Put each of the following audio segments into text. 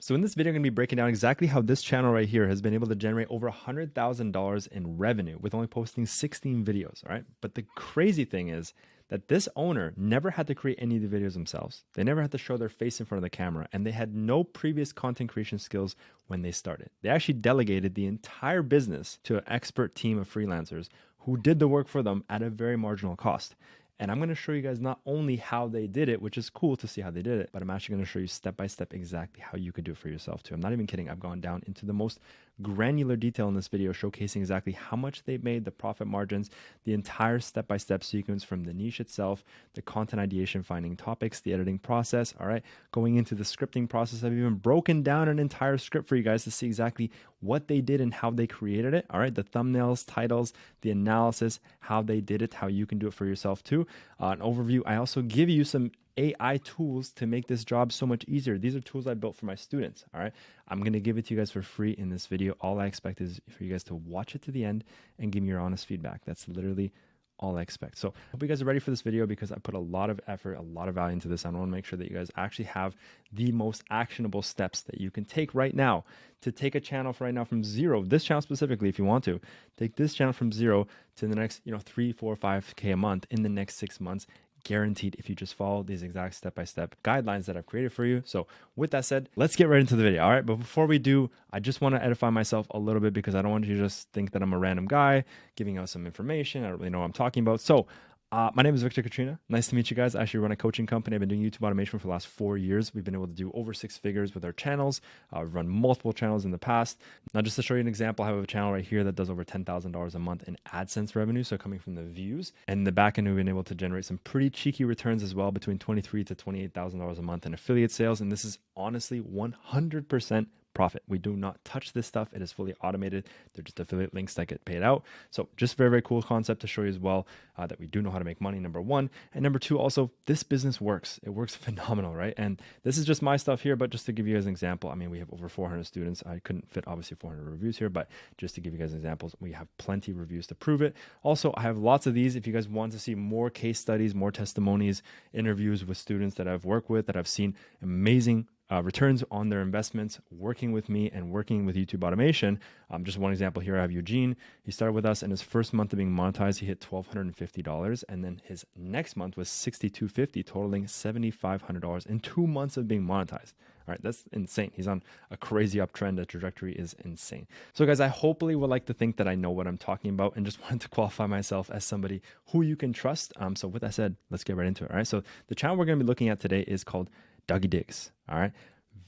So in this video, I'm going to be breaking down exactly how this channel right here has been able to generate over $100,000 in revenue with only posting 16 videos, all right? But the crazy thing is that this owner never had to create any of the videos themselves. They never had to show their face in front of the camera, and they had no previous content creation skills when they started. They actually delegated the entire business to an expert team of freelancers who did the work for them at a very marginal cost. And I'm going to show you guys not only how they did it, which is cool to see how they did it, but I'm actually going to show you step by step exactly how you could do it for yourself too. I'm not even kidding. I've gone down into the most granular detail in this video, showcasing exactly how much they made, the profit margins, the entire step-by-step sequence from the niche itself, the content ideation, finding topics, the editing process, all right, going into the scripting process. I've even broken down an entire script for you guys to see exactly what they did and how they created it, all right, the thumbnails, titles, the analysis, how they did it, how you can do it for yourself too, an overview. I also give you some AI tools to make this job so much easier. These are tools I built for my students, all right? I'm going to give it to you guys for free in this video. All I expect is for you guys to watch it to the end and give me your honest feedback. That's literally all I expect. So I hope you guys are ready for this video because I put a lot of effort, a lot of value into this. I want to make sure that you guys actually have the most actionable steps that you can take right now to take a channel right now from zero, this channel specifically, if you want to, take this channel from zero to the next, 3, 4, 5K a month in the next 6 months. Guaranteed if you just follow these exact step-by-step guidelines that I've created for you. So with that said, let's get right into the video. All right. But before we do, I just want to edify myself a little bit because I don't want you to just think that I'm a random guy giving out some information. I don't really know what I'm talking about. So my name is Catrina. Nice to meet you guys. I actually run a coaching company. I've been doing YouTube automation for the last 4 years. We've been able to do over 6 figures with our channels. We've run multiple channels in the past. Now, just to show you an example, I have a channel right here that does over $10,000 a month in AdSense revenue. So coming from the views, and in the back end, we've been able to generate some pretty cheeky returns as well, between $23,000 to $28,000 a month in affiliate sales. And this is honestly 100% profit. We do not touch this stuff. It is fully automated. They're just affiliate links that get paid out. So just very, very cool concept to show you as well, that we do know how to make money, number one. And number two, also, this business works. It works phenomenal, right? And this is just my stuff here, but just to give you guys an example, I mean, we have over 400 students. I couldn't fit obviously 400 reviews here, but just to give you guys examples, we have plenty of reviews to prove it. Also, I have lots of these. If you guys want to see more case studies, more testimonies, interviews with students that I've worked with, that I've seen amazing returns on their investments working with me and working with YouTube automation. Just one example here, I have Eugene. He started with us, and his first month of being monetized, he hit $1,250. And then his next month was $6,250, totaling $7,500 in 2 months of being monetized. All right, that's insane. He's on a crazy uptrend. The trajectory is insane. So guys, I hopefully would like to think that I know what I'm talking about, and just wanted to qualify myself as somebody who you can trust. So with that said, let's get right into it. All right, so the channel we're going to be looking at today is called Doggy Digs. All right.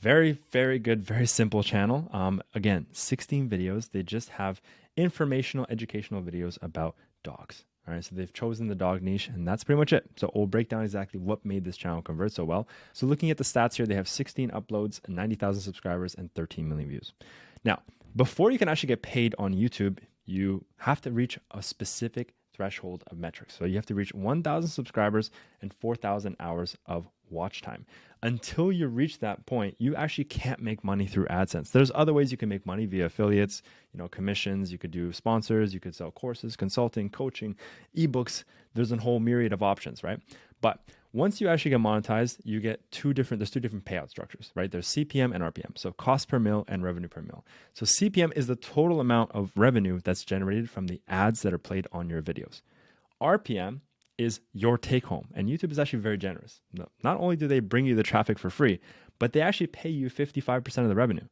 Very, very good, very simple channel. Again, 16 videos. They just have informational, educational videos about dogs. All right. So they've chosen the dog niche, and that's pretty much it. So we'll break down exactly what made this channel convert so well. So looking at the stats here, they have 16 uploads, 90,000 subscribers, and 13 million views. Now, before you can actually get paid on YouTube, you have to reach a specific threshold of metrics. So you have to reach 1,000 subscribers and 4,000 hours of watch time. Until you reach that point, you actually can't make money through AdSense. There's other ways you can make money via affiliates, commissions. You could do sponsors, you could sell courses, consulting, coaching, ebooks. There's a whole myriad of options, right? But once you actually get monetized, you get there's two different payout structures, right? There's CPM and RPM. So cost per mil and revenue per mil. So CPM is the total amount of revenue that's generated from the ads that are played on your videos. RPM is your take home. And YouTube is actually very generous. Not only do they bring you the traffic for free, but they actually pay you 55% of the revenue.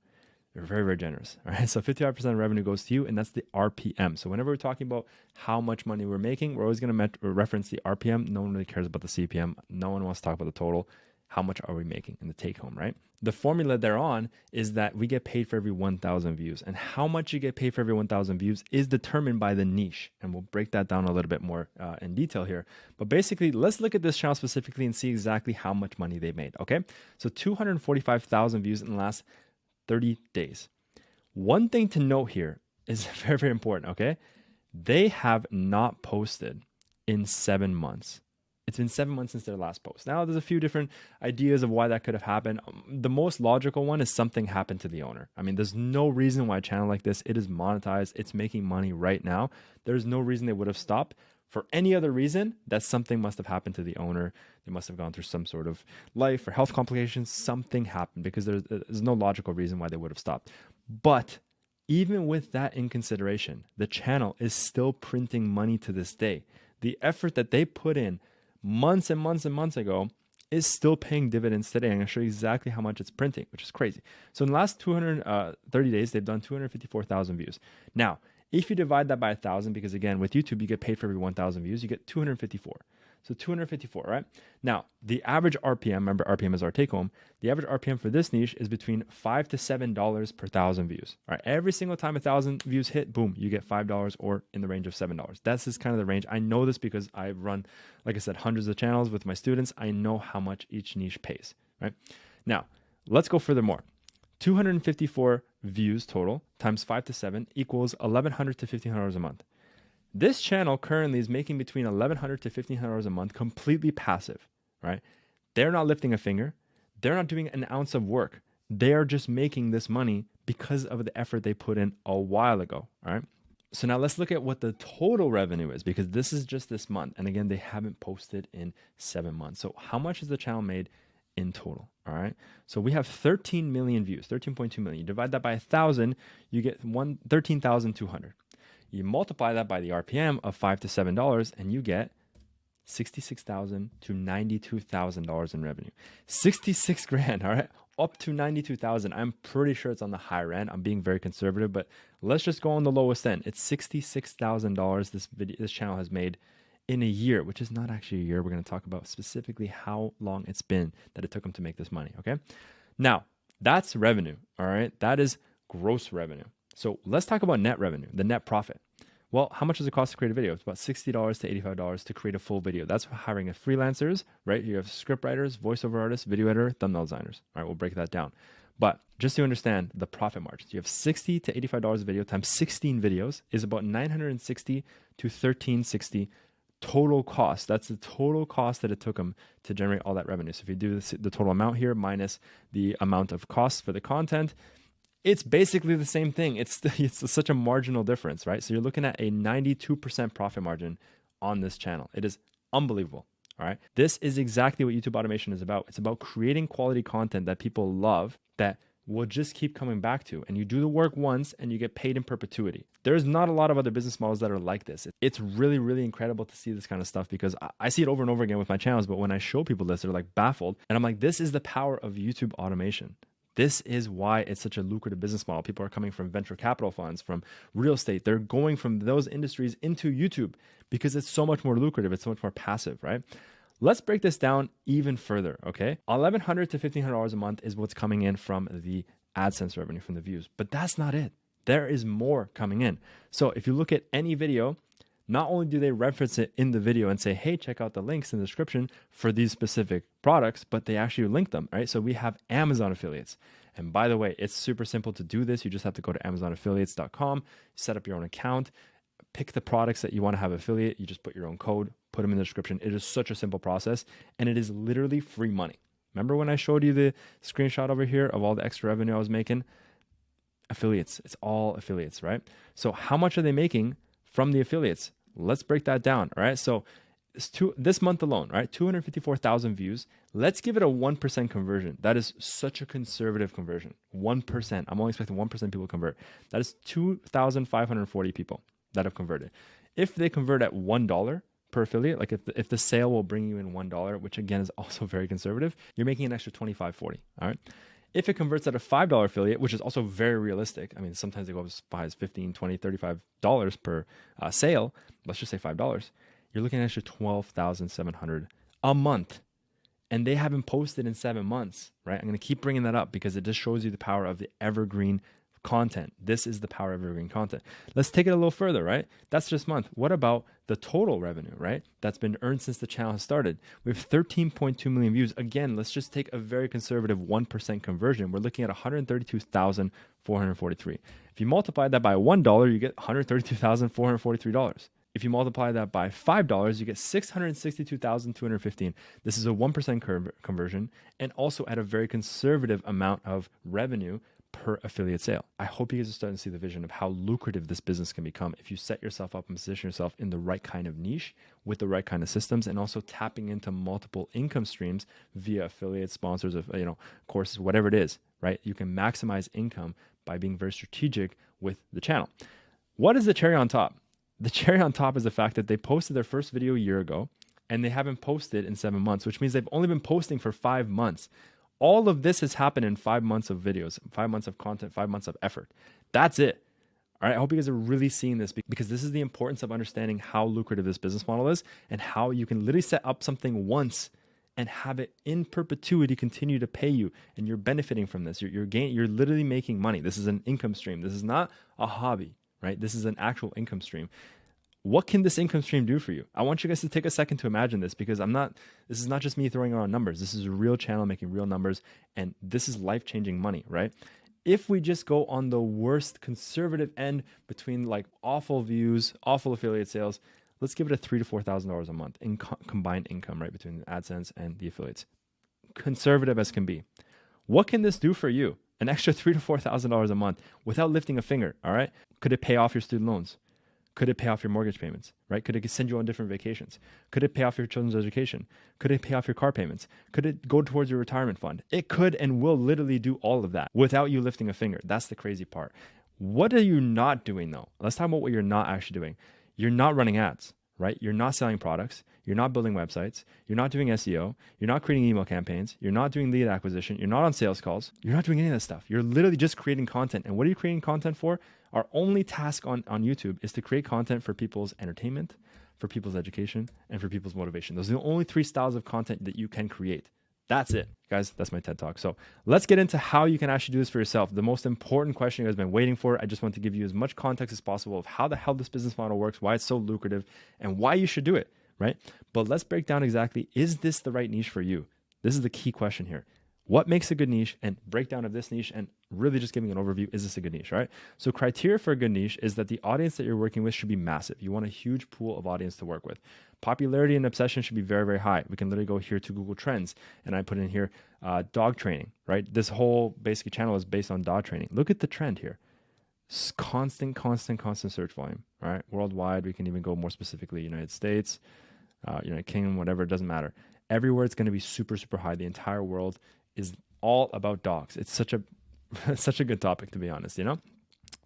They're very, very generous. All right. So 55% of revenue goes to you, and that's the RPM. So whenever we're talking about how much money we're making, we're always going to reference the RPM. No one really cares about the CPM. No one wants to talk about the total. How much are we making in the take home, right? The formula they're on is that we get paid for every 1,000 views, and how much you get paid for every 1,000 views is determined by the niche. And we'll break that down a little bit more in detail here. But basically, let's look at this channel specifically and see exactly how much money they made. Okay. So 245,000 views in the last 30 days. One thing to note here is very, very important. Okay. They have not posted in 7 months. It's been 7 months since their last post. Now, there's a few different ideas of why that could have happened. The most logical one is something happened to the owner. I mean, there's no reason why a channel like this, it is monetized. It's making money right now. There's no reason they would have stopped For any other reason, that something must have happened to the owner. They must have gone through some sort of life or health complications. Something happened, because there's no logical reason why they would have stopped. But even with that in consideration, the channel is still printing money to this day. The effort that they put in months and months and months ago is still paying dividends today. I'm going to show you exactly how much it's printing, which is crazy. So in the last 230 days, they've done 254,000 views. Now, if you divide that by 1,000, because again, with YouTube, you get paid for every 1,000 views, you get 254. So 254, right? Now, the average RPM, remember RPM is our take home, the average RPM for this niche is between $5 to $7 per 1,000 views. All right, every single time 1,000 views hit, boom, you get $5 or in the range of $7. That's just kind of the range. I know this because I run, like I said, hundreds of channels with my students. I know how much each niche pays, right? Now, let's go furthermore. 254 views total times 5 to 7 equals $1,100 to $1,500 a month. This channel currently is making between $1,100 to $1,500 a month completely passive, right? They're not lifting a finger. They're not doing an ounce of work. They are just making this money because of the effort they put in a while ago, all right? So now let's look at what the total revenue is, because this is just this month. And again, they haven't posted in 7 months. So how much has the channel made in total? All right. So we have 13 million views, 13.2 million. You divide that by 1,000, you get 13,200. You multiply that by the RPM of $5 to $7, and you get $66,000 to $92,000 in revenue. 66 grand, all right, up to 92,000. I'm pretty sure it's on the higher end. I'm being very conservative, but let's just go on the lowest end. It's $66,000 this channel has made in a year, which is not actually a year. We're going to talk about specifically how long it's been that it took them to make this money, okay? Now, that's revenue, all right? That is gross revenue. So let's talk about net revenue, the net profit. Well, how much does it cost to create a video? It's about $60 to $85 to create a full video. That's hiring a freelancers, right? You have script writers, voiceover artists, video editor, thumbnail designers. All right, we'll break that down. But just to understand the profit margins, you have $60 to $85 a video times 16 videos is about $960 to $1,360 total cost. That's the total cost that it took them to generate all that revenue. So if you do the total amount here minus the amount of costs for the content, it's basically the same thing. It's such a marginal difference, right? So you're looking at a 92% profit margin on this channel. It is unbelievable, all right? This is exactly what YouTube automation is about. It's about creating quality content that people love, that will just keep coming back to. And you do the work once and you get paid in perpetuity. There's not a lot of other business models that are like this. It's really, really incredible to see this kind of stuff, because I see it over and over again with my channels, but when I show people this, they're like baffled. And I'm like, this is the power of YouTube automation. This is why it's such a lucrative business model. People are coming from venture capital funds, from real estate. They're going from those industries into YouTube because it's so much more lucrative. It's so much more passive, right? Let's break this down even further, okay? $1,100 to $1,500 a month is what's coming in from the AdSense revenue, from the views. But that's not it. There is more coming in. So if you look at any video, not only do they reference it in the video and say, hey, check out the links in the description for these specific products, but they actually link them, right? So we have Amazon affiliates. And by the way, it's super simple to do this. You just have to go to amazonaffiliates.com, set up your own account, pick the products that you want to have affiliate. You just put your own code, put them in the description. It is such a simple process, and it is literally free money. Remember when I showed you the screenshot over here of all the extra revenue I was making? Affiliates. It's all affiliates, right? So how much are they making from the affiliates? Let's break that down, all right? So this month alone, right, 254,000 views. Let's give it a 1% conversion. That is such a conservative conversion. 1%. I'm only expecting 1% people to convert. That is 2,540 people that have converted. If they convert at $1 per affiliate, like if the sale will bring you in $1, which again is also very conservative, you're making an extra $25.40, all right? If it converts at a $5 affiliate, which is also very realistic, I mean, sometimes they go as high as $15, $20, $35 per sale. Let's just say $5. You're looking at an extra $12,700 a month. And they haven't posted in 7 months, right? I'm going to keep bringing that up because it just shows you the power of the evergreen content. This is the power of evergreen content. Let's take it a little further, right? That's just month. What about the total revenue, right? That's been earned since the channel has started. We have 13.2 million views. Again, let's just take a very conservative 1% conversion. We're looking at $132,443. If you multiply that by $1, you get $132,443. If you multiply that by $5, you get $662,215. This is a 1% conversion, and also at a very conservative amount of revenue per affiliate sale. I hope you guys are starting to see the vision of how lucrative this business can become if you set yourself up and position yourself in the right kind of niche with the right kind of systems, and also tapping into multiple income streams via affiliate sponsors of, courses, whatever it is, right? You can maximize income by being very strategic with the channel. What is the cherry on top? The cherry on top is the fact that they posted their first video a year ago and they haven't posted in 7 months, which means they've only been posting for 5 months. All of this has happened in 5 months of videos, 5 months of content, 5 months of effort. That's it. All right. I hope you guys are really seeing this, because this is the importance of understanding how lucrative this business model is and how you can literally set up something once and have it in perpetuity continue to pay you, and you're benefiting from this. You're literally making money. This is an income stream. This is not a hobby, right? This is an actual income stream. What can this income stream do for you? I want you guys to take a second to imagine this, because this is not just me throwing around numbers. This is a real channel making real numbers, and this is life-changing money, right? If we just go on the worst conservative end between like awful views, awful affiliate sales, let's give it a $3,000 to $4,000 a month in combined income, right? Between the AdSense and the affiliates. Conservative as can be. What can this do for you? An extra $3,000 to $4,000 a month without lifting a finger, all right? Could it pay off your student loans? Could it pay off your mortgage payments, right? Could it send you on different vacations? Could it pay off your children's education? Could it pay off your car payments? Could it go towards your retirement fund? It could and will literally do all of that without you lifting a finger. That's the crazy part. What are you not doing though? Let's talk about what you're not actually doing. You're not running ads, right? You're not selling products. You're not building websites. You're not doing SEO. You're not creating email campaigns. You're not doing lead acquisition. You're not on sales calls. You're not doing any of that stuff. You're literally just creating content. And what are you creating content for? Our only task on YouTube is to create content for people's entertainment, for people's education, and for people's motivation. Those are the only 3 styles of content that you can create. That's it, guys. That's my TED Talk. So let's get into how you can actually do this for yourself. The most important question you guys have been waiting for. I just want to give you as much context as possible of how the hell this business model works, why it's so lucrative, and why you should do it, right? But let's break down exactly, is this the right niche for you? This is the key question here. What makes a good niche, and breakdown of this niche, and really just giving an overview, is this a good niche, right? So criteria for a good niche is that the audience that you're working with should be massive. You want a huge pool of audience to work with. Popularity and obsession should be very, very high. We can literally go here to Google Trends, and I put in here dog training, right? This whole basically channel is based on dog training. Look at the trend here. Constant search volume, right? Worldwide, we can even go more specifically, United States, United Kingdom, whatever, it doesn't matter. Everywhere it's going to be super, super high. The entire world is all about dogs. It's such a good topic, to be honest,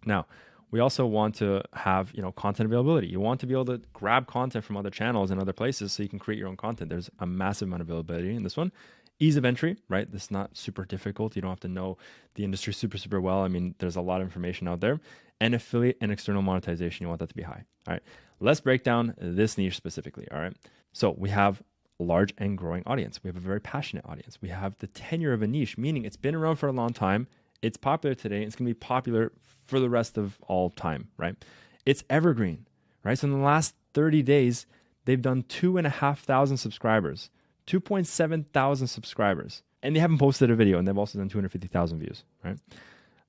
Now, we also want to have, content availability. You want to be able to grab content from other channels and other places so you can create your own content. There's a massive amount of availability in this one. Ease of entry, right? This is not super difficult. You don't have to know the industry super, super well. I mean, there's a lot of information out there. And affiliate and external monetization, you want that to be high. All right. Let's break down this niche specifically. All right. So we have a large and growing audience. We have a very passionate audience. We have the tenure of a niche, meaning it's been around for a long time. It's popular today. It's going to be popular for the rest of all time, right? It's evergreen, right? So in the last 30 days, they've done 2,500 subscribers, 2,700 subscribers, and they haven't posted a video, and they've also done 250,000 views, right?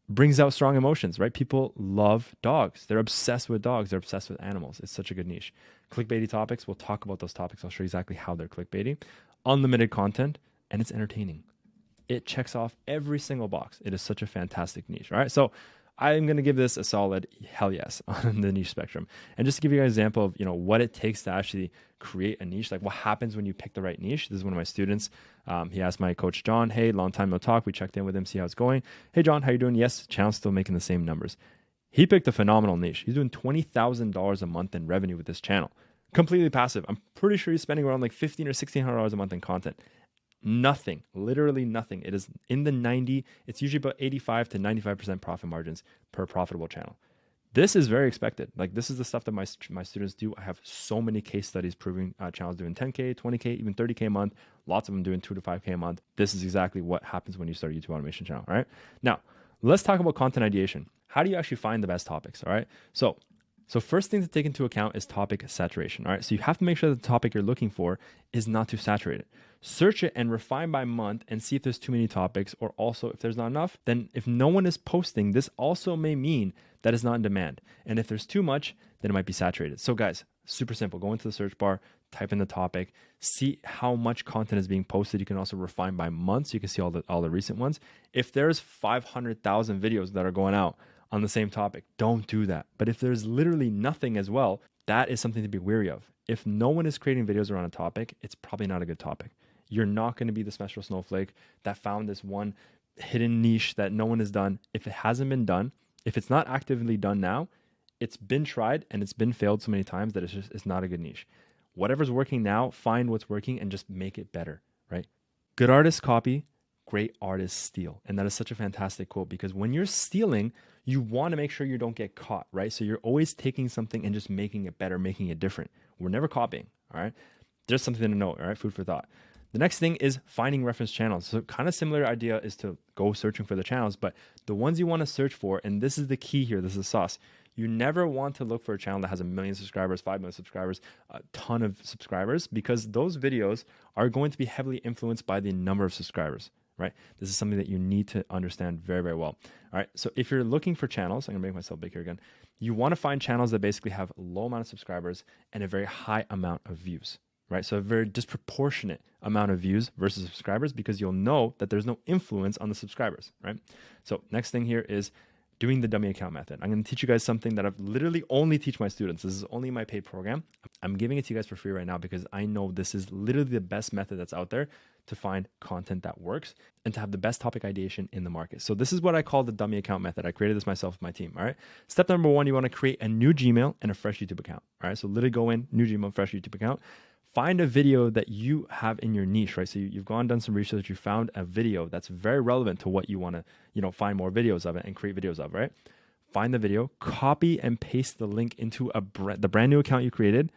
Brings out strong emotions, right? People love dogs. They're obsessed with dogs. They're obsessed with animals. It's such a good niche. Clickbaity topics. We'll talk about those topics. I'll show you exactly how they're clickbaity. Unlimited content, and it's entertaining. It checks off every single box. It is such a fantastic niche. All right. So I'm going to give this a solid hell yes on the niche spectrum. And just to give you an example of, what it takes to actually create a niche, like what happens when you pick the right niche. This is one of my students. He asked my coach, John, hey, long time no talk. We checked in with him, see how it's going. Hey, John, how you doing? Yes, channel's still making the same numbers. He picked a phenomenal niche. He's doing $20,000 a month in revenue with this channel. Completely passive. I'm pretty sure he's spending around like $1,500 or $1,600 a month in content. Nothing, literally nothing. It is in the 90, it's usually about 85 to 95% profit margins per profitable channel. This is very expected. Like this is the stuff that my students do. I have so many case studies proving channels doing 10K, 20K, even 30K a month. Lots of them doing 2 to 5K a month. This is exactly what happens when you start a YouTube automation channel, all right? Now, let's talk about content ideation. How do you actually find the best topics, all right? So first thing to take into account is topic saturation, all right? So you have to make sure that the topic you're looking for is not too saturated. Search it and refine by month and see if there's too many topics, or also if there's not enough, then if no one is posting, this also may mean that it's not in demand. And if there's too much, then it might be saturated. So guys, Super simple. Go into the search bar, type in the topic, see how much content is being posted. You can also refine by month, so you can see all the recent ones. If there's 500,000 videos that are going out on the same topic, don't do that. But if there's literally nothing as well, that is something to be wary of. If no one is creating videos around a topic, it's probably not a good topic. You're not going to be the special snowflake that found this one hidden niche that no one has done. If it hasn't been done, if it's not actively done now, it's been tried and it's been failed so many times that it's not a good niche. Whatever's working now, find what's working and just make it better, right? Good artists copy, great artists steal. And that is such a fantastic quote, because when you're stealing, you want to make sure you don't get caught, right? So you're always taking something and just making it better, making it different. We're never copying, all right? Just something to note, all right? Food for thought. The next thing is finding reference channels. So kind of similar idea is to go searching for the channels, but the ones you want to search for, and this is the key here, this is the sauce. You never want to look for a channel that has 1 million subscribers, 5 million subscribers, a ton of subscribers, because those videos are going to be heavily influenced by the number of subscribers, right? This is something that you need to understand very, very well. All right. So if you're looking for channels, I'm gonna make myself big here again. You want to find channels that basically have a low amount of subscribers and a very high amount of views, right? So a very disproportionate amount of views versus subscribers, because you'll know that there's no influence on the subscribers, right? So next thing here is doing the dummy account method. I'm going to teach you guys something that I've literally only teach my students. This is only my paid program. I'm giving it to you guys for free right now because I know this is literally the best method that's out there to find content that works and to have the best topic ideation in the market. So this is what I call the dummy account method. I created this myself with my team. All right. Step number 1, you want to create a new Gmail and a fresh YouTube account. All right. So literally go in, new Gmail, fresh YouTube account. Find a video that you have in your niche, right? So you've done some research, you found a video that's very relevant to what you want to, find more videos of it and create videos of, right? Find the video, copy and paste the link into the brand new account you created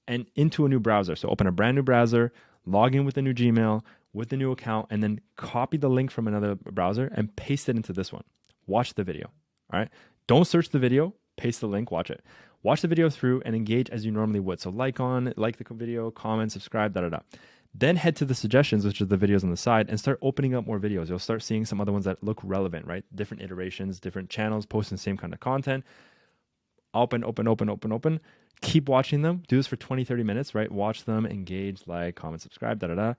and into a new browser. So open a brand new browser, log in with the new Gmail, with the new account, and then copy the link from another browser and paste it into this one. Watch the video, all right? Don't search the video, paste the link, watch it. Watch the video through and engage as you normally would. So like the video, comment, subscribe, Then head to the suggestions, which are the videos on the side, and start opening up more videos. You'll start seeing some other ones that look relevant, right? Different iterations, different channels, posting the same kind of content. Open. Keep watching them. Do this for 20, 30 minutes, right? Watch them, engage, like, comment, subscribe, Do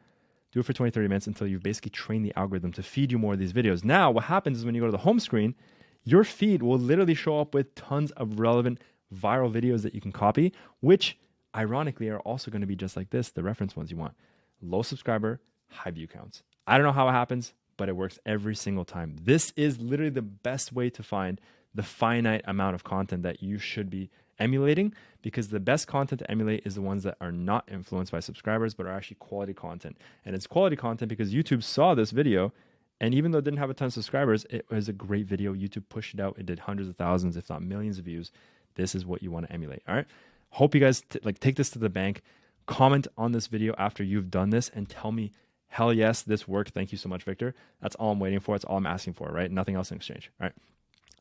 it for 20, 30 minutes until you've basically trained the algorithm to feed you more of these videos. Now, what happens is when you go to the home screen, your feed will literally show up with tons of relevant viral videos that you can copy, which ironically are also going to be just like this, the reference ones you want. Low subscriber, high view counts. I don't know how it happens, but it works every single time. This is literally the best way to find the finite amount of content that you should be emulating, because the best content to emulate is the ones that are not influenced by subscribers, but are actually quality content. And it's quality content because YouTube saw this video, and even though it didn't have a ton of subscribers, it was a great video. YouTube pushed it out. It did hundreds of thousands, if not millions of views. This is what you want to emulate. All right. Hope you guys take this to the bank. Comment on this video after you've done this and tell me, hell yes, this worked. Thank you so much, Victor. That's all I'm waiting for. That's all I'm asking for, right? Nothing else in exchange. All right.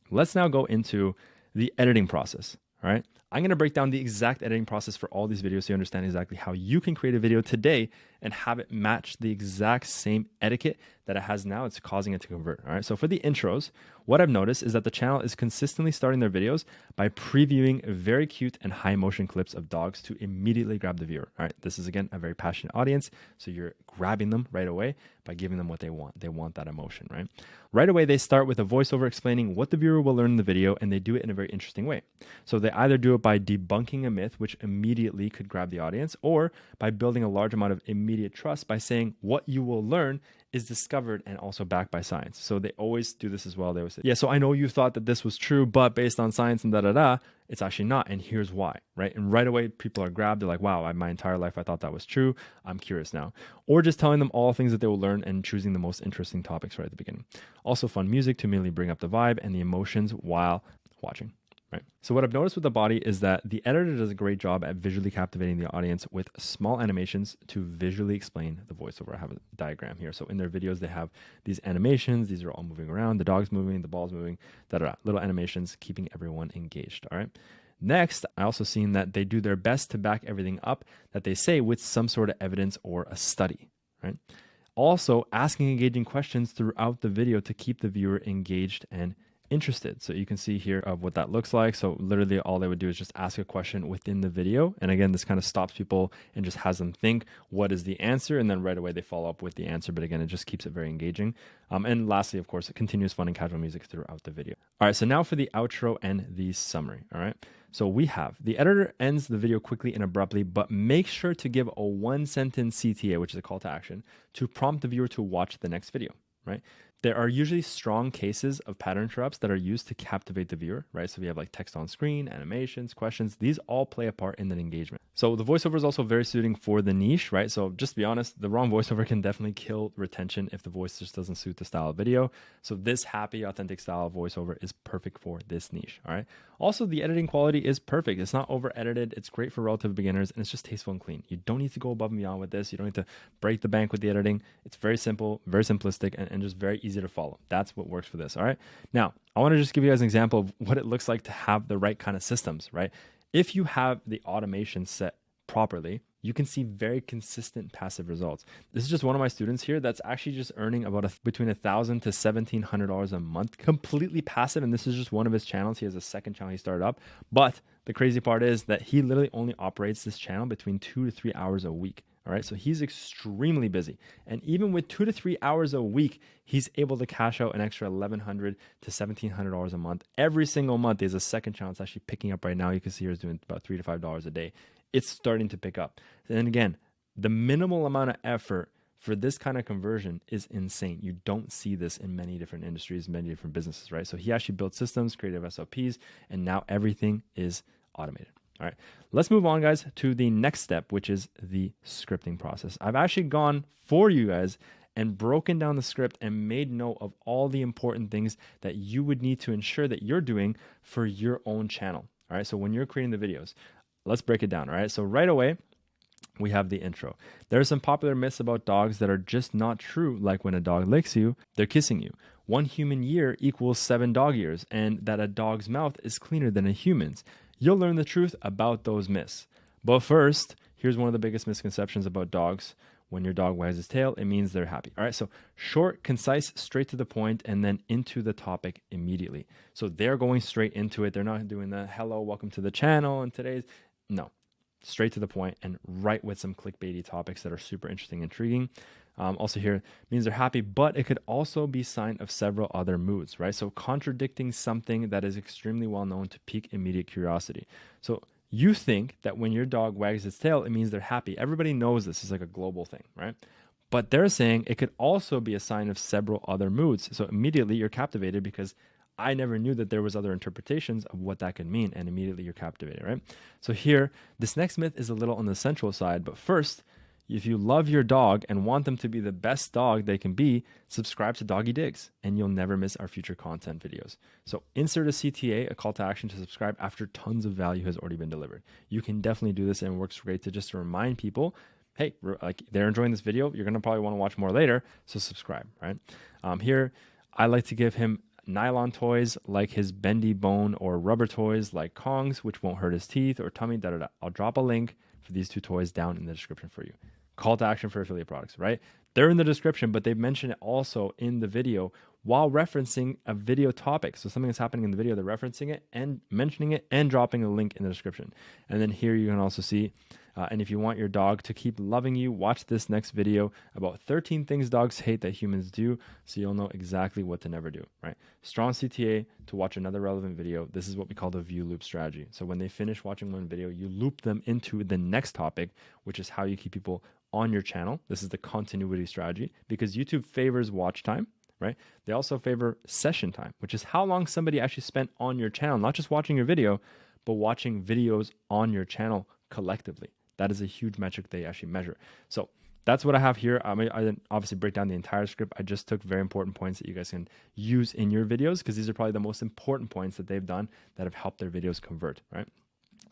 Let's now go into the editing process. All right. I'm going to break down the exact editing process for all these videos so you understand exactly how you can create a video today and have it match the exact same etiquette that it has now. It's causing it to convert. All right. So for the intros, what I've noticed is that the channel is consistently starting their videos by previewing very cute and high motion clips of dogs to immediately grab the viewer. All right. This is, again, a very passionate audience. So you're grabbing them right away by giving them what they want. They want that emotion, right? Right away, they start with a voiceover explaining what the viewer will learn in the video, and they do it in a very interesting way. So they either do it by debunking a myth, which immediately could grab the audience, or by building a large amount of immediate trust by saying what you will learn is discovered and also backed by science. So they always do this as well. They always say, yeah, so I know you thought that this was true, but based on science and it's actually not. And here's why, right? And right away, people are grabbed. They're like, wow, my entire life, I thought that was true. I'm curious now. Or just telling them all things that they will learn and choosing the most interesting topics right at the beginning. Also fun music to immediately bring up the vibe and the emotions while watching. Right. So what I've noticed with the body is that the editor does a great job at visually captivating the audience with small animations to visually explain the voiceover. I have a diagram here. So in their videos, they have these animations. These are all moving around. The dog's moving, the ball's moving, little animations, keeping everyone engaged. All right. Next, I also seen that they do their best to back everything up that they say with some sort of evidence or a study. Right. Also asking engaging questions throughout the video to keep the viewer engaged and interested. So you can see here of what that looks like. So literally all they would do is just ask a question within the video. And again, this kind of stops people and just has them think, what is the answer? And then right away they follow up with the answer. But again, it just keeps it very engaging. And lastly, of course, continuous fun and casual music throughout the video. All right, so now for the outro and the summary. All right, so we have the editor ends the video quickly and abruptly, but make sure to give a 1-sentence CTA, which is a call to action, to prompt the viewer to watch the next video, right? There are usually strong cases of pattern interrupts that are used to captivate the viewer, right? So we have like text on screen, animations, questions. These all play a part in that engagement. So the voiceover is also very suiting for the niche, right? So just to be honest, the wrong voiceover can definitely kill retention if the voice just doesn't suit the style of video. So this happy, authentic style of voiceover is perfect for this niche, all right? Also, the editing quality is perfect. It's not over edited. It's great for relative beginners, and it's just tasteful and clean. You don't need to go above and beyond with this. You don't need to break the bank with the editing. It's very simple, very simplistic, and just very easy to follow. That's what works for this, all right? Now, I want to just give you guys an example of what it looks like to have the right kind of systems, right? If you have the automation set properly, you can see very consistent passive results. This is just one of my students here that's actually just earning about between $1,000 to $1,700 a month, completely passive. And this is just one of his channels. He has a second channel he started up. But the crazy part is that he literally only operates this channel between 2 to 3 hours a week. All right, so he's extremely busy. And even with 2 to 3 hours a week, he's able to cash out an extra $1,100 to $1,700 a month. Every single month, there's a second channel that's actually picking up right now. You can see here is doing about $3 to $5 a day. It's starting to pick up. And again, the minimal amount of effort for this kind of conversion is insane. You don't see this in many different industries, many different businesses, right? So he actually built systems, created SOPs, and now everything is automated. All right, let's move on, guys, to the next step, which is the scripting process. I've actually gone for you guys and broken down the script and made note of all the important things that you would need to ensure that you're doing for your own channel. All right, so when you're creating the videos, let's break it down. All right, so right away, we have the intro. There are some popular myths about dogs that are just not true, like when a dog licks you, they're kissing you. 1 human year equals 7 dog years, and that a dog's mouth is cleaner than a human's. You'll learn the truth about those myths. But first, here's one of the biggest misconceptions about dogs. When your dog wags his tail, it means they're happy. All right, so short, concise, straight to the point, and then into the topic immediately. So they're going straight into it. They're not doing the hello, welcome to the channel, and today's, no. Straight to the point and right with some clickbaity topics that are super interesting and intriguing. Also here means they're happy, but it could also be a sign of several other moods, right? So contradicting something that is extremely well known to pique immediate curiosity. So you think that when your dog wags its tail, it means they're happy. Everybody knows this is like a global thing, right? But they're saying it could also be a sign of several other moods. So immediately you're captivated because I never knew that there was other interpretations of what that could mean, and immediately you're captivated, right? So here, this next myth is a little on the sensual side, but first, if you love your dog and want them to be the best dog they can be, subscribe to Doggy Digs, and you'll never miss our future content videos. So insert a CTA, a call to action to subscribe after tons of value has already been delivered. You can definitely do this, and it works great to just remind people, hey, like they're enjoying this video, you're gonna probably wanna watch more later, so subscribe, right? Here, I like to give him nylon toys like his bendy bone, or rubber toys like Kong's, which won't hurt his teeth or tummy. I'll drop a link for these 2 toys down in the description for you. Call to action for affiliate products, right? They're in the description, but they mention it also in the video while referencing a video topic. So something that's happening in the video, they're referencing it and mentioning it and dropping a link in the description. And then here you can also see, and if you want your dog to keep loving you, watch this next video about 13 things dogs hate that humans do, so you'll know exactly what to never do, right? Strong CTA to watch another relevant video. This is what we call the view loop strategy. So when they finish watching one video, you loop them into the next topic, which is how you keep people on your channel. This is the continuity strategy, because YouTube favors watch time, right? They also favor session time, which is how long somebody actually spent on your channel, not just watching your video, but watching videos on your channel collectively. That is a huge metric they actually measure. So that's what I have here. I didn't obviously break down the entire script. I just took very important points that you guys can use in your videos, because these are probably the most important points that they've done that have helped their videos convert, right?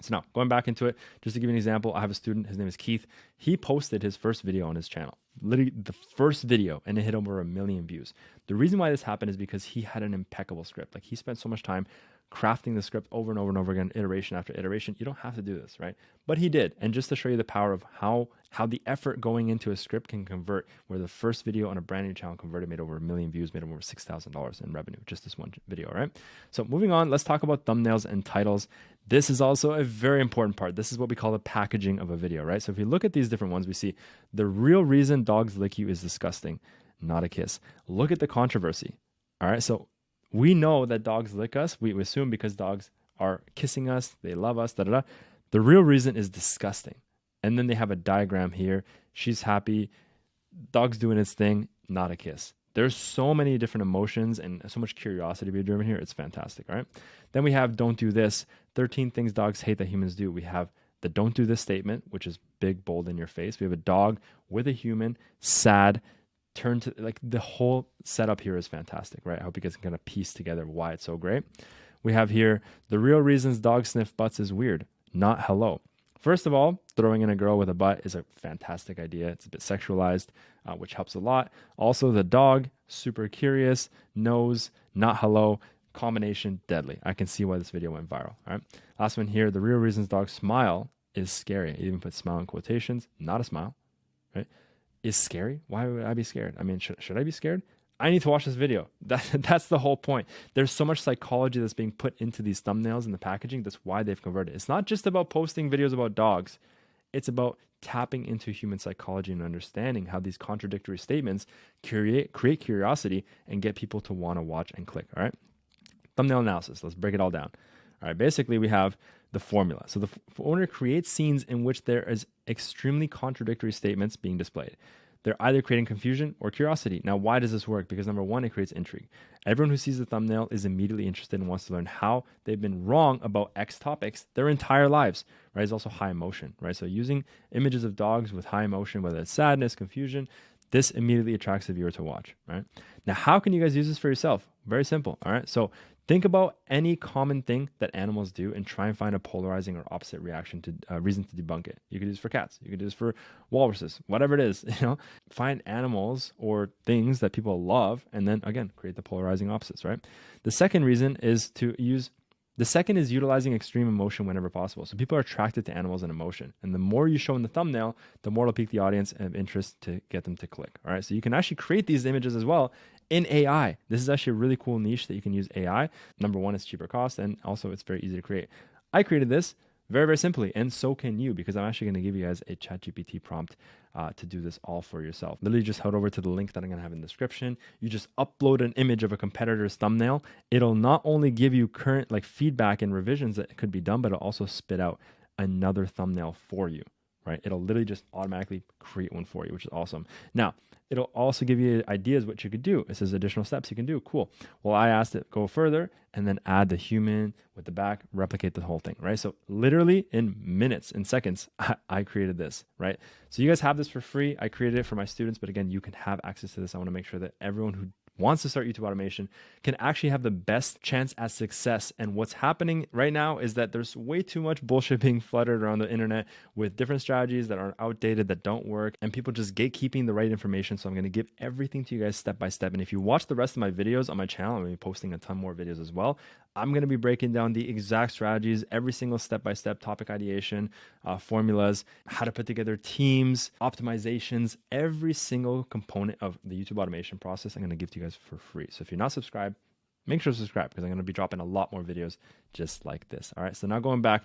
So now going back into it, just to give you an example, I have a student, his name is Keith. He posted his first video on his channel, literally the first video, and it hit over 1 million views. The reason why this happened is because he had an impeccable script. Like he spent so much time crafting the script over and over and over again, iteration after iteration. You don't have to do this, right? But he did. And just to show you the power of how the effort going into a script can convert, where the first video on a brand new channel converted, made over 1 million views, made over $6,000 in revenue, just this one video, right? So moving on, let's talk about thumbnails and titles. This is also a very important part. This is what we call the packaging of a video, right? So if you look at these different ones, we see the real reason dogs lick you is disgusting, not a kiss. Look at the controversy. All right. So we know that dogs lick us. We assume because dogs are kissing us, they love us, da da da. The real reason is disgusting. And then they have a diagram here. She's happy. Dog's doing its thing, not a kiss. There's so many different emotions and so much curiosity being driven here. It's fantastic, right? Then we have don't do this, 13 things dogs hate that humans do. We have the don't do this statement, which is big, bold in your face. We have a dog with a human, sad, turn to, like the whole setup here is fantastic, right? I hope you guys can kind of piece together why it's so great. We have here, the real reasons dogs sniff butts is weird, not hello. First of all, throwing in a girl with a butt is a fantastic idea. It's a bit sexualized, which helps a lot. Also, the dog, super curious, nose, not hello, combination, deadly. I can see why this video went viral. All right. Last one here, the real reasons dogs smile is scary. I even put smile in quotations, not a smile, right? Is scary? Why would I be scared? I mean, should I be scared? I need to watch this video. That's the whole point. There's so much psychology that's being put into these thumbnails and the packaging. That's why they've converted. It's not just about posting videos about dogs. It's about tapping into human psychology and understanding how these contradictory statements create curiosity and get people to want to watch and click. All right. Thumbnail analysis. Let's break it all down. All right. Basically, we have the formula. So the owner creates scenes in which there is extremely contradictory statements being displayed. They're either creating confusion or curiosity. Now, why does this work? Because number one, it creates intrigue. Everyone who sees the thumbnail is immediately interested and wants to learn how they've been wrong about X topics their entire lives, right? It's also high emotion, right? So using images of dogs with high emotion, whether it's sadness, confusion, this immediately attracts the viewer to watch, right? Now, how can you guys use this for yourself? Very simple, all right? So think about any common thing that animals do and try and find a polarizing or opposite reaction to reason to debunk it. You could do this for cats. You could do this for walruses, whatever it is, find animals or things that people love and then again, create the polarizing opposites, right? The second reason is utilizing extreme emotion whenever possible. So people are attracted to animals and emotion. And the more you show in the thumbnail, the more it'll pique the audience of interest to get them to click. All right. So you can actually create these images as well in AI. This is actually a really cool niche that you can use AI. Number one, it's cheaper cost, and also it's very easy to create. I created this very, very simply, and so can you, because I'm actually going to give you guys a ChatGPT prompt to do this all for yourself. Literally just head over to the link that I'm going to have in the description. You just upload an image of a competitor's thumbnail. It'll not only give you current feedback and revisions that could be done, but it'll also spit out another thumbnail for you, right? It'll literally just automatically create one for you, which is awesome. Now, it'll also give you ideas what you could do. It says additional steps you can do. Cool. Well, I asked it go further and then add the human with the back, replicate the whole thing, right? So literally in minutes, in seconds, I created this, right? So you guys have this for free. I created it for my students, but again, you can have access to this. I want to make sure that everyone who wants to start YouTube automation can actually have the best chance at success. And what's happening right now is that there's way too much bullshit being flooded around the internet with different strategies that are outdated, that don't work, and people just gatekeeping the right information. So I'm going to give everything to you guys step by step. And if you watch the rest of my videos on my channel, I'm going to be posting a ton more videos as well. I'm going to be breaking down the exact strategies, every single step-by-step topic ideation, formulas, how to put together teams, optimizations, every single component of the YouTube automation process I'm going to give to you guys for free. So if you're not subscribed, make sure to subscribe because I'm going to be dropping a lot more videos just like this. All right. So now going back,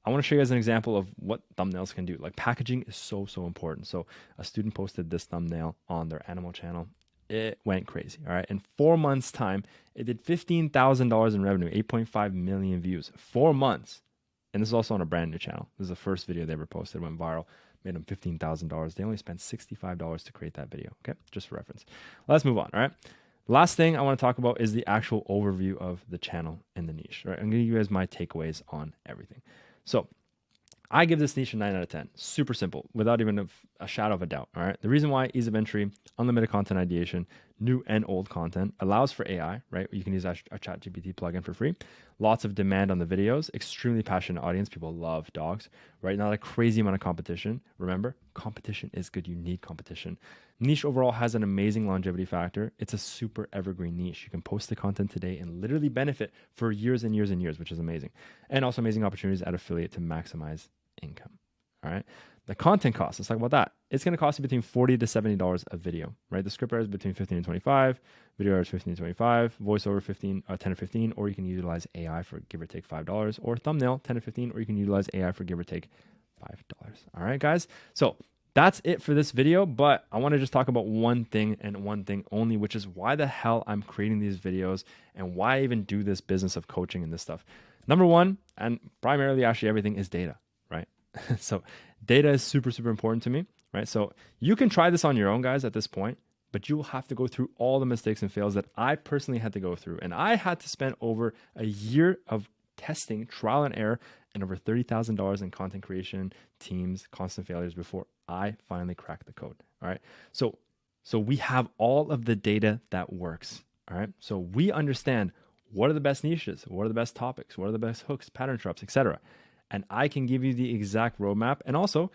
I want to show you guys an example of what thumbnails can do. Like packaging is so, so important. So a student posted this thumbnail on their animal channel. It went crazy. All right. In 4 months time, it did $15,000 in revenue, 8.5 million views, 4 months. And this is also on a brand new channel. This is the first video they ever posted, went viral, made them $15,000. They only spent $65 to create that video. Okay. Just for reference. Let's move on. All right. Last thing I want to talk about is the actual overview of the channel and the niche. Right. I'm going to give you guys my takeaways on everything. So I give this niche a 9 out of 10. Super simple, without even a shadow of a doubt. All right. The reason why, ease of entry, unlimited content ideation, new and old content, allows for AI, right? You can use a ChatGPT plugin for free. Lots of demand on the videos, extremely passionate audience. People love dogs, right? Not a crazy amount of competition. Remember, competition is good. You need competition. Niche overall has an amazing longevity factor. It's a super evergreen niche. You can post the content today and literally benefit for years and years and years, which is amazing. And also amazing opportunities at affiliate to maximize income. All right. The content cost, let's talk about that. It's going to cost you between $40 to $70 a video, right? The script writer is between 15 and 25, video writer is 15 to 25, voiceover 10 or 15, or you can utilize AI for give or take $5, or thumbnail 10 or 15, or you can utilize AI for give or take $5. All right, guys. So that's it for this video, but I want to just talk about one thing and one thing only, which is why the hell I'm creating these videos and why I even do this business of coaching and this stuff. Number one, and primarily actually everything, is data, right? So data is super, super important to me, right? So you can try this on your own, guys, at this point, but you will have to go through all the mistakes and fails that I personally had to go through. And I had to spend over a year of testing, trial and error, and over $30,000 in content creation, teams, constant failures before I finally cracked the code. All right. So we have all of the data that works. All right. So we understand what are the best niches, what are the best topics, what are the best hooks, pattern traps, etc. And I can give you the exact roadmap and also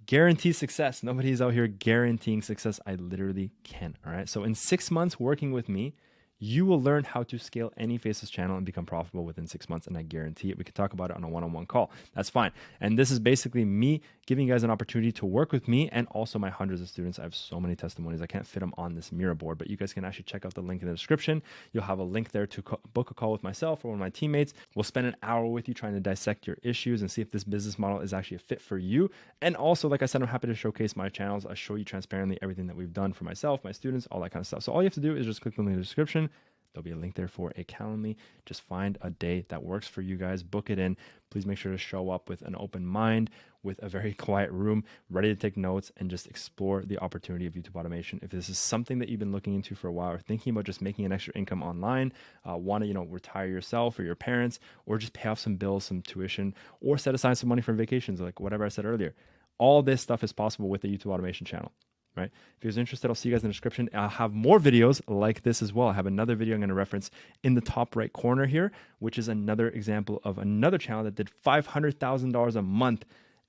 guarantee success. Nobody's out here guaranteeing success. I literally can. All right. So in 6 months working with me, you will learn how to scale any Faceless channel and become profitable within 6 months. And I guarantee it. We can talk about it on a one-on-one call. That's fine. And this is basically me giving you guys an opportunity to work with me and also my hundreds of students. I have so many testimonies. I can't fit them on this Mira board, but you guys can actually check out the link in the description. You'll have a link there to book a call with myself or one of my teammates. We'll spend an hour with you trying to dissect your issues and see if this business model is actually a fit for you. And also, like I said, I'm happy to showcase my channels. I show you transparently everything that we've done for myself, my students, all that kind of stuff. So all you have to do is just click the link in the description. There'll be a link there for a Calendly. Just find a day that works for you guys. Book it in. Please make sure to show up with an open mind, with a very quiet room, ready to take notes and just explore the opportunity of YouTube automation. If this is something that you've been looking into for a while or thinking about just making an extra income online, want to, retire yourself or your parents, or just pay off some bills, some tuition, or set aside some money for vacations, like whatever I said earlier. All this stuff is possible with the YouTube automation channel. Right? If you're interested, I'll see you guys in the description. I'll have more videos like this as well. I have another video I'm going to reference in the top right corner here, which is another example of another channel that did $500,000 a month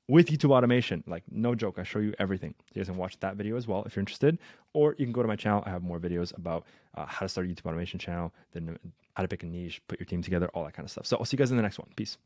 with YouTube automation. Like, no joke. I show you everything. So you guys can watch that video as well if you're interested, or you can go to my channel. I have more videos about how to start a YouTube automation channel, then how to pick a niche, put your team together, all that kind of stuff. So I'll see you guys in the next one. Peace.